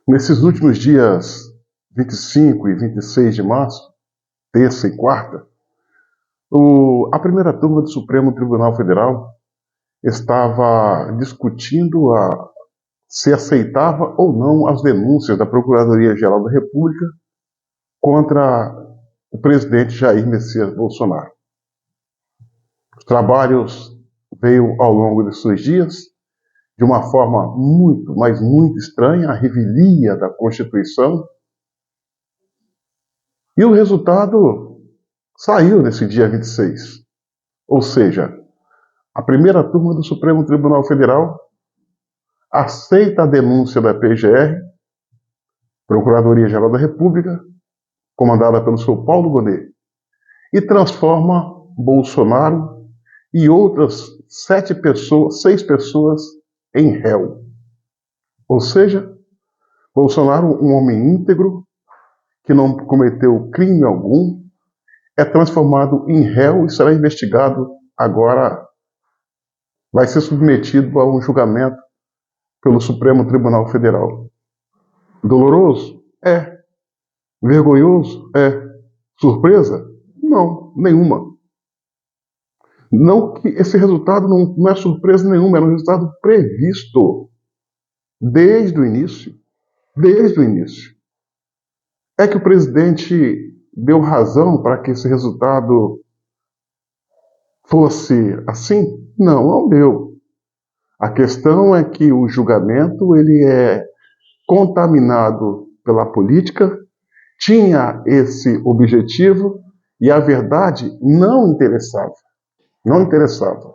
Nesses últimos dias 25 e 26 de março, terça e quarta, a primeira turma do Supremo Tribunal Federal estava discutindo se aceitava ou não as denúncias da Procuradoria-Geral da República contra o presidente Jair Messias Bolsonaro. Os trabalhos veio ao longo desses dias de uma forma muito, mas muito estranha, a revelia da Constituição, e o resultado saiu nesse dia 26. Ou seja, a primeira turma do Supremo Tribunal Federal aceita a denúncia da PGR, Procuradoria-Geral da República, comandada pelo senhor Paulo Gonet, e transforma Bolsonaro e outras 6 pessoas em réu. Ou seja, Bolsonaro, um homem íntegro, que não cometeu crime algum, é transformado em réu e será investigado agora, vai ser submetido a um julgamento pelo Supremo Tribunal Federal. Doloroso? É. Vergonhoso? É. Surpresa? Não, nenhuma. Não que esse resultado não é surpresa nenhuma, era um resultado previsto desde o início. Desde o início. É que o presidente deu razão para que esse resultado fosse assim? Não deu. A questão é que o julgamento ele é contaminado pela política, tinha esse objetivo e a verdade não interessava. Não interessava.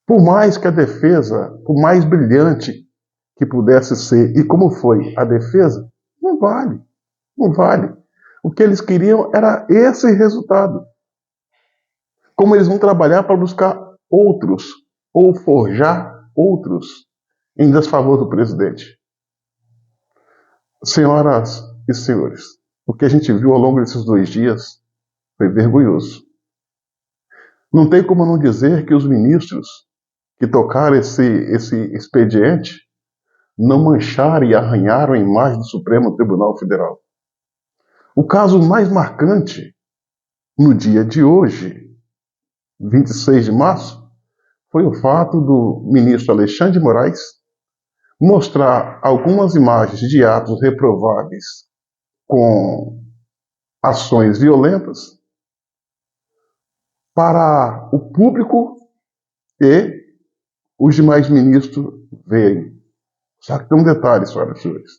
Por mais que a defesa, por mais brilhante que pudesse ser, e como foi a defesa, não vale. Não vale. O que eles queriam era esse resultado. Como eles vão trabalhar para buscar outros, ou forjar outros, em desfavor do presidente. Senhoras e senhores, o que a gente viu ao longo desses 2 dias foi vergonhoso. Não tem como não dizer que os ministros que tocaram esse expediente não mancharam e arranharam a imagem do Supremo Tribunal Federal. O caso mais marcante no dia de hoje, 26 de março, foi o fato do ministro Alexandre de Moraes mostrar algumas imagens de atos reprováveis com ações violentas para o público e os demais ministros verem. Só que tem um detalhe, senhoras e senhores.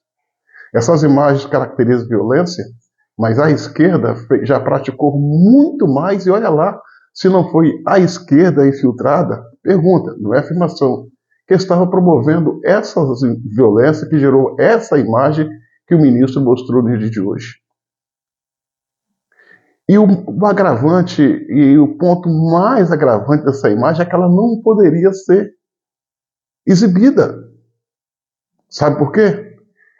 Essas imagens caracterizam violência, mas a esquerda já praticou muito mais, e olha lá, se não foi a esquerda infiltrada, pergunta, não é afirmação, que estava promovendo essa violência que gerou essa imagem que o ministro mostrou no dia de hoje. E o agravante, e o ponto mais agravante dessa imagem é que ela não poderia ser exibida. Sabe por quê?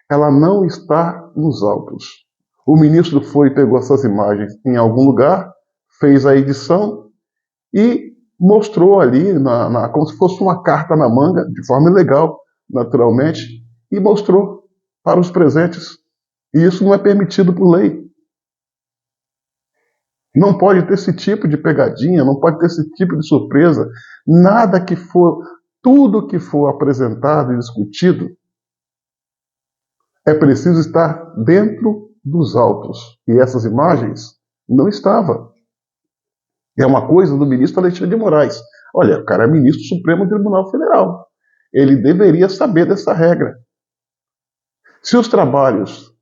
Ela não está nos autos. O ministro foi e pegou essas imagens em algum lugar, fez a edição e mostrou ali, como se fosse uma carta na manga, de forma ilegal, naturalmente, e mostrou para os presentes. E isso não é permitido por lei. Não pode ter esse tipo de pegadinha, não pode ter esse tipo de surpresa. Nada que for, tudo que for apresentado e discutido é preciso estar dentro dos autos. E essas imagens não estavam. É uma coisa do ministro Alexandre de Moraes. Olha, o cara é ministro do Supremo Tribunal Federal. Ele deveria saber dessa regra. Se os trabalhos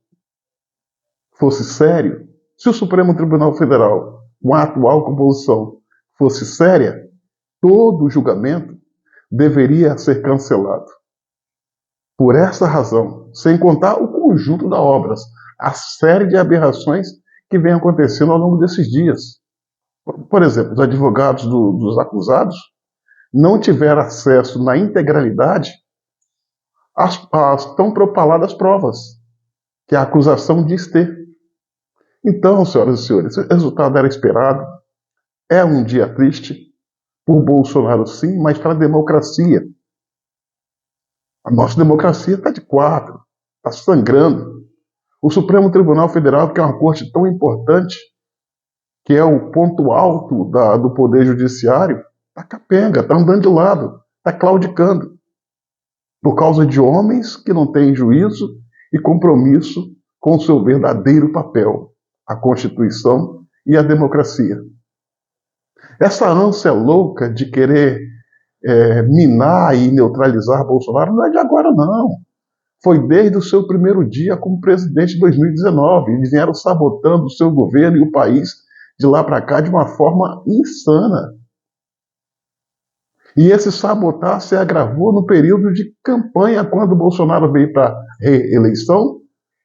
fossem sérios, se o Supremo Tribunal Federal, com a atual composição, fosse séria, todo o julgamento deveria ser cancelado. Por essa razão, sem contar o conjunto das obras, a série de aberrações que vem acontecendo ao longo desses dias. Por exemplo, os advogados dos acusados não tiveram acesso na integralidade às tão propaladas provas que a acusação diz ter. Então, senhoras e senhores, o resultado era esperado. É um dia triste, por Bolsonaro sim, mas para a democracia. A nossa democracia está de quatro. está sangrando. O Supremo Tribunal Federal, que é uma corte tão importante, que é o ponto alto do Poder Judiciário, está capenga, está andando de lado, está claudicando, por causa de homens que não têm juízo e compromisso com o seu verdadeiro papel, a Constituição e a democracia. Essa ânsia louca de querer minar e neutralizar Bolsonaro não é de agora, não. Foi desde o seu primeiro dia como presidente em 2019. Eles vieram sabotando o seu governo e o país de lá para cá de uma forma insana. E esse sabotar se agravou no período de campanha, quando o Bolsonaro veio para a reeleição,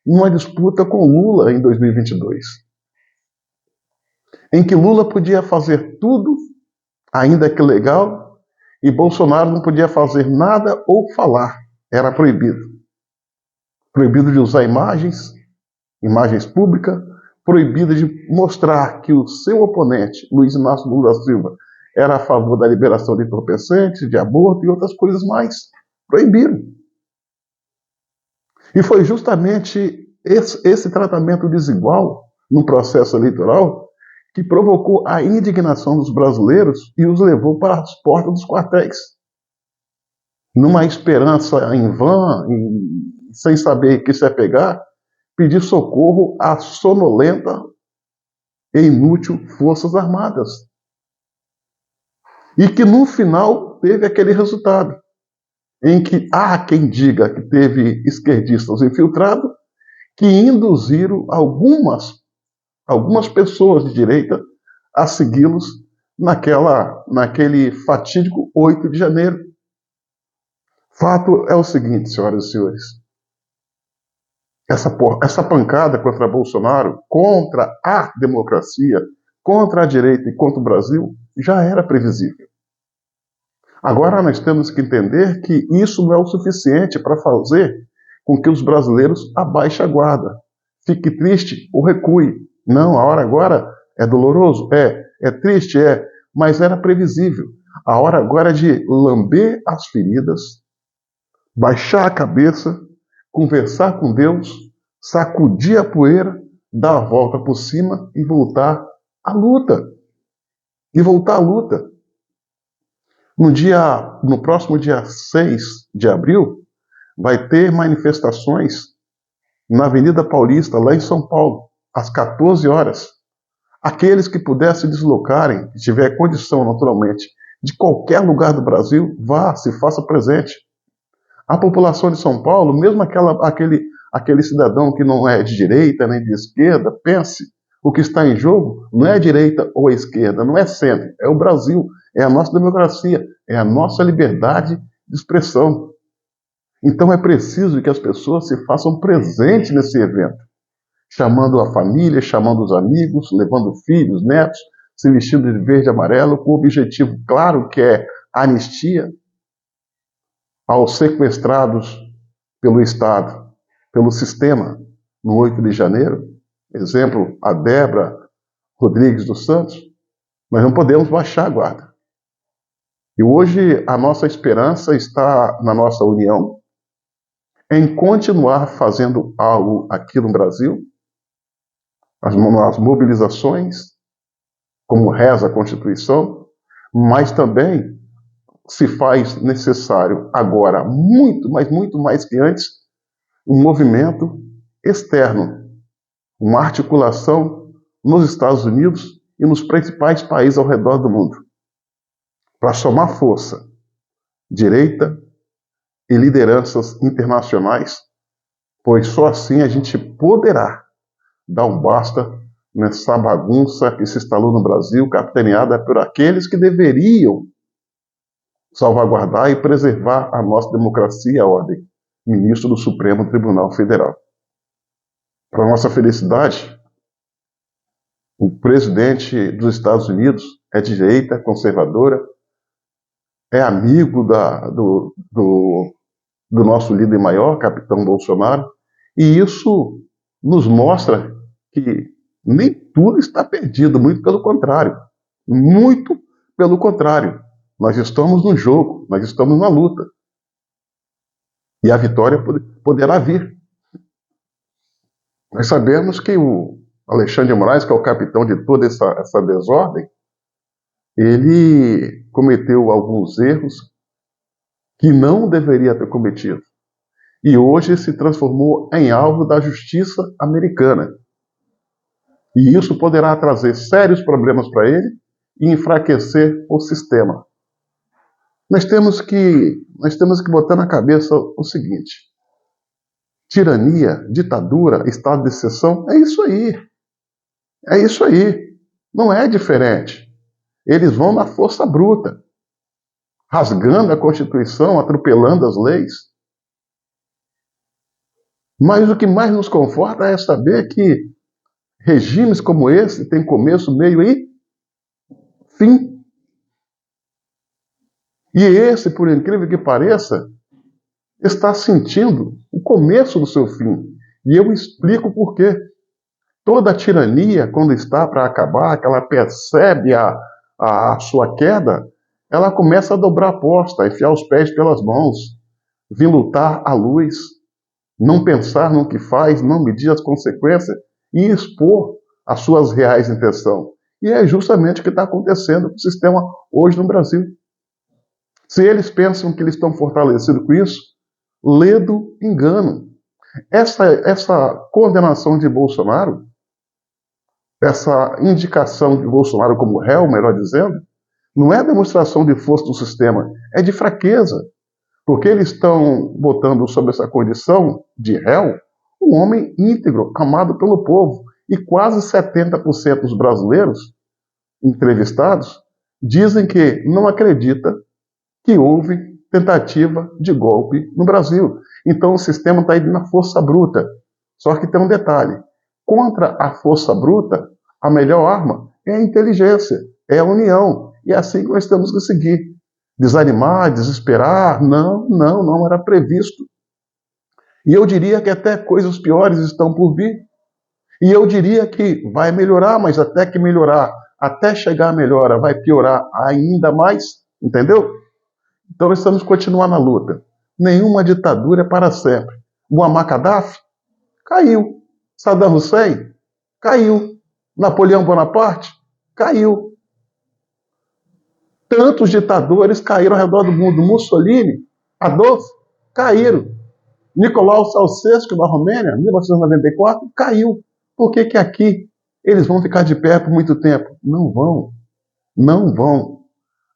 numa disputa com Lula em 2022. Em que Lula podia fazer tudo, ainda que legal, e Bolsonaro não podia fazer nada ou falar. Era proibido. Proibido de usar imagens públicas, proibido de mostrar que o seu oponente, Luiz Inácio Lula da Silva, era a favor da liberação de entorpecentes, de aborto e outras coisas mais. Proibiram. E foi justamente esse tratamento desigual no processo eleitoral que provocou a indignação dos brasileiros e os levou para as portas dos quartéis. Numa esperança em vão, sem saber que se apegar, pedir socorro à sonolenta e inútil Forças Armadas. E que no final teve aquele resultado, em que há quem diga que teve esquerdistas infiltrados que induziram algumas pessoas de direita a segui-los naquele fatídico 8 de janeiro. Fato é o seguinte, senhoras e senhores. Essa pancada contra Bolsonaro, contra a democracia, contra a direita e contra o Brasil, já era previsível. Agora nós temos que entender que isso não é o suficiente para fazer com que os brasileiros abaixem a guarda. Fique triste ou recue. Não, a hora agora é doloroso? É triste? Mas era previsível. A hora agora é de lamber as feridas, baixar a cabeça, conversar com Deus, sacudir a poeira, dar a volta por cima e voltar à luta. No próximo dia 6 de abril, vai ter manifestações na Avenida Paulista, lá em São Paulo, às 14 horas. Aqueles que puderem se deslocarem, que tiver condição, naturalmente, de qualquer lugar do Brasil, vá, se faça presente. A população de São Paulo, mesmo aquele cidadão que não é de direita nem de esquerda, pense, o que está em jogo não é a direita ou a esquerda, não é centro, é o Brasil, é a nossa democracia, é a nossa liberdade de expressão. Então é preciso que as pessoas se façam presentes nesse evento, chamando a família, chamando os amigos, levando filhos, netos, se vestindo de verde e amarelo, com o objetivo claro que é anistia aos sequestrados pelo Estado, pelo sistema, no 8 de janeiro. Exemplo, a Débora Rodrigues dos Santos. Nós não podemos baixar a guarda. E hoje a nossa esperança está na nossa união, em continuar fazendo algo aqui no Brasil, as mobilizações, como reza a Constituição, mas também se faz necessário agora, mas muito mais que antes, um movimento externo, uma articulação nos Estados Unidos e nos principais países ao redor do mundo, para somar força, direita e lideranças internacionais, pois só assim a gente poderá dar um basta nessa bagunça que se instalou no Brasil, capitaneada por aqueles que deveriam salvaguardar e preservar a nossa democracia e a ordem, ministro do Supremo Tribunal Federal. Para nossa felicidade, o presidente dos Estados Unidos é de direita, conservadora, é amigo do nosso líder maior, capitão Bolsonaro, e isso nos mostra que nem tudo está perdido, muito pelo contrário. Muito pelo contrário. Nós estamos no jogo, nós estamos na luta. E a vitória poderá vir. Nós sabemos que o Alexandre de Moraes, que é o capitão de toda essa desordem, ele cometeu alguns erros que não deveria ter cometido. E hoje se transformou em alvo da justiça americana. E isso poderá trazer sérios problemas para ele e enfraquecer o sistema. Nós temos que botar na cabeça o seguinte: tirania, ditadura, estado de exceção, é isso aí. É isso aí. Não é diferente. Eles vão na força bruta, rasgando a Constituição, atropelando as leis. Mas o que mais nos conforta é saber que regimes como esse têm começo, meio e fim. E esse, por incrível que pareça, está sentindo o começo do seu fim. E eu explico por quê. Toda tirania, quando está para acabar, que ela percebe a sua queda, ela começa a dobrar a aposta, a enfiar os pés pelas mãos, vir lutar à luz, não pensar no que faz, não medir as consequências e expor as suas reais intenções. E é justamente o que está acontecendo com o sistema hoje no Brasil. Se eles pensam que eles estão fortalecidos com isso, ledo engano. Essa condenação de Bolsonaro, essa indicação de Bolsonaro como réu, melhor dizendo, não é demonstração de força do sistema, é de fraqueza. Porque eles estão botando sob essa condição de réu um homem íntegro, amado pelo povo. E quase 70% dos brasileiros entrevistados dizem que não acredita que houve tentativa de golpe no Brasil. Então o sistema está indo na força bruta. Só que tem um detalhe: contra a força bruta, a melhor arma é a inteligência, é a união. E é assim que nós temos que seguir. Desanimar, desesperar, não era previsto. E eu diria que até coisas piores estão por vir. E eu diria que vai melhorar, mas até que melhorar, até chegar a melhora, vai piorar ainda mais, entendeu? Então nós temos que continuar na luta. Nenhuma ditadura é para sempre. Muammar Gaddafi caiu. Saddam Hussein caiu. Napoleão Bonaparte caiu. Tantos ditadores caíram ao redor do mundo. Mussolini, Adolfo, caíram. Nicolau Ceausescu, na Romênia, 1994, caiu. Por que aqui eles vão ficar de pé por muito tempo? Não vão. Não vão.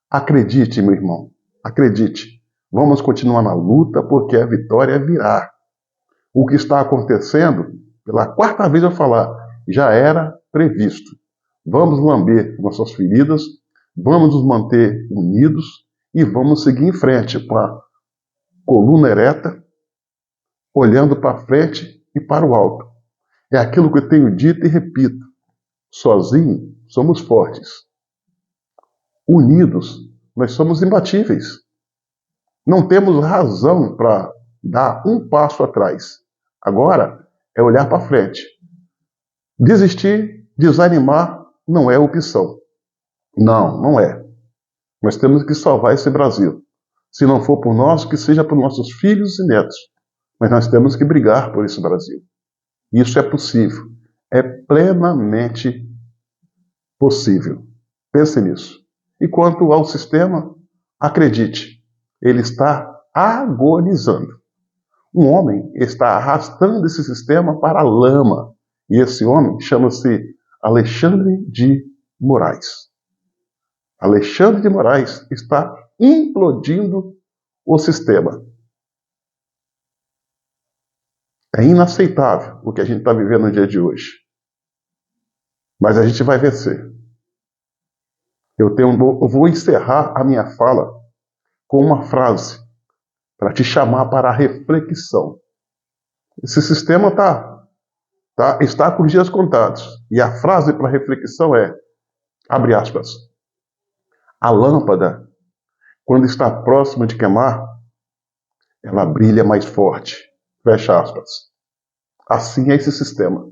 Acredite, meu irmão. Acredite. Vamos continuar na luta porque a vitória virá. O que está acontecendo, pela quarta vez eu falar, já era previsto. Vamos lamber nossas feridas, vamos nos manter unidos e vamos seguir em frente com a coluna ereta, olhando para frente e para o alto. É aquilo que eu tenho dito e repito. Sozinho somos fortes. Unidos, nós somos imbatíveis. Não temos razão para dar um passo atrás. Agora é olhar para frente. Desistir, desanimar não é opção. Não é. Nós temos que salvar esse Brasil. Se não for por nós, que seja por nossos filhos e netos. Mas nós temos que brigar por esse Brasil. Isso é possível. É plenamente possível. Pense nisso. E quanto ao sistema, acredite, ele está agonizando. Um homem está arrastando esse sistema para a lama. E esse homem chama-se Alexandre de Moraes. Alexandre de Moraes está implodindo o sistema. É inaceitável o que a gente está vivendo no dia de hoje. Mas a gente vai vencer. Eu vou encerrar a minha fala com uma frase para te chamar para a reflexão. Esse sistema está com dias contados. E a frase para reflexão é, abre aspas, a lâmpada, quando está próxima de queimar, ela brilha mais forte. Fecha aspas. Assim é esse sistema.